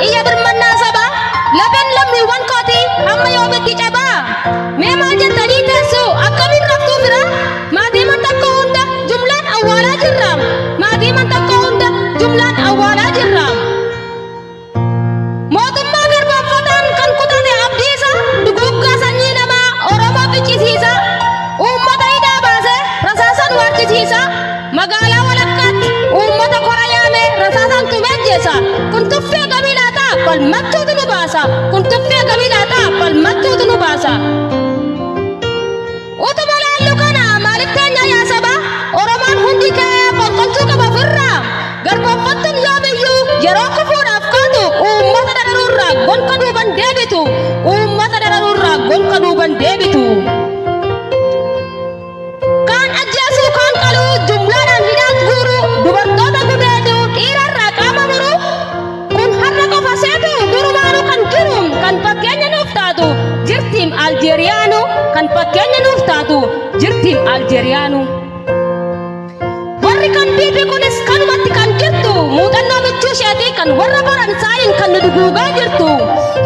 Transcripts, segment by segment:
iya bermanna saba laban lamni wan koti amma yobeti caba mema jantani tesu akamin raktu fira madi man takko hunda jumlan awala jirram madi man takko hunda jumlan awala jirram mootummaa garbaaffataan kan kutate abdiisa duguggaa sanyii namaa oromoo ficcisiisa uummata hidhaa baase rasaasan waarchisiisa magaalaa walakkaatti uummata kora yaame rasaasan tumejjeessa kun tuffee qabiilaataa falmattuutu nu baasa kun tuffee qabiilaataa falmattuutu nu baasa utuma laallu kana maaliif teenya yaasaba oromoon hundi kee qoqqolchuu qaba ofirraa garbaaffattuun yoomiyyuu yeroo kufuudhaaf kaatu uummata dararuurraa gonka duuban deebitu uummata dararuurraa gonka duuban deebitu kaan ajjeesuu kaan qaluu jumlaadhaan hidhaan guuruu dubartoota gudeeduu dhiirarraa qaama muruu kun har'a qofa seetu durumaanuu kan jiru kan fakkeenya nuuf taatu jirtiim aljeeriyaanu kan fakkeenya nuuf taatu jirtiim aljeeriyaanu warri kan biibi kunis kanumatti kan jirtu muuxannoo michuu isheetii kan warra baran saayin kan nu duguugaa jirtu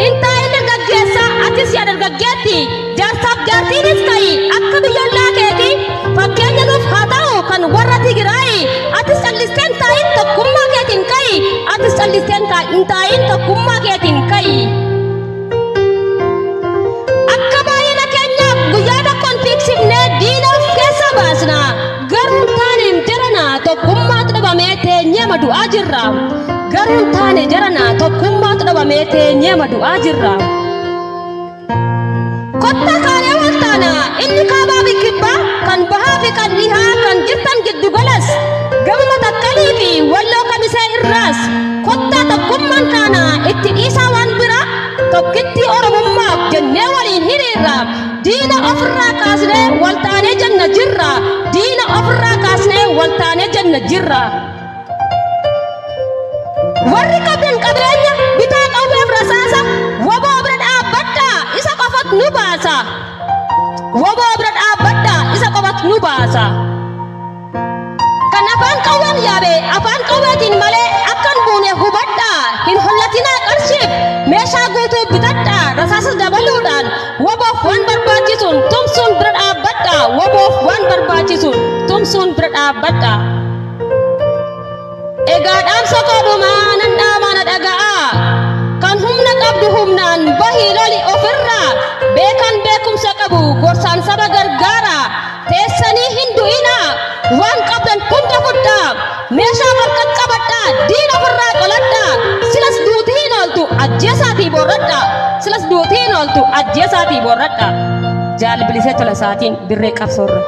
hin taa'in dargaggeessa atis yaa dargaggeetti jaarsaaf jaartiinis ta'i akka biyyollaa keetii fakkeenya nuuf haa ta'u kan warra Tigiraayi atis callisteen taa'in tokkummaa keetiin ka'i atis callisteen hin taa'in tokkummaa keetiin ka'i akka baay'ina keenyaaf guyyaa tokkoon fiiksifnee diina of keessa baasna garuu taaneen jarana tokkummaatu dhabamee teenyee madu'aa jirra garuu taane jarana tokkummaatu dhabamee teenyee madu'aa jirra kotta kaanee waltaana inni kaabaa fi kibbaa kan bahaa fi kan dhihaa kan jirtan giddu galas gamma takkalii fi walloo kamisee irraas kotta tokkummaan kaana itti dhiisaa waan bira tokkitti oromummaaf jennee waliin hiriirra diina ofirraa kaasnee waltaanee janna jirra diina ofirraa kaasnee waltaanee janna jirra warri qabdan qabeenya bitaa qawweef rasaasa waboo bira dhaabbadhaa isa qofat nu baasa waboo bira dhaabbadhaa isa qofat nu baasa kan afaan qawween yaabe afaan qawweetiin malee akkan buune hubadhaa hin hollatinaa qarshiif meeshaa guutuu bitadhaa rasaasas dabaluudhaan waboof waan barbaachisuun tumsuun bira dhaabbadhaa waboof waan barbaachisuun tumsuun bira dhaabbadhaa egaa dhaamsa koodhumaa nan dhaamana dhaga'a kan humna qabdu humnaan bahii loli ofirraa beekan beekumsa qabu gorsaan saba gargaara teessanii hin du'inaa waan qabdan hunda fudhaa meeshaa harkat qabadhaa diina ofirraa qoladhaa silas duutii hin ooltu ajjeesaatii borradhaa silas duutii hin ooltu ajjeesaatii borradhaa jaalbilisee tola isaatiin birree qabsoorra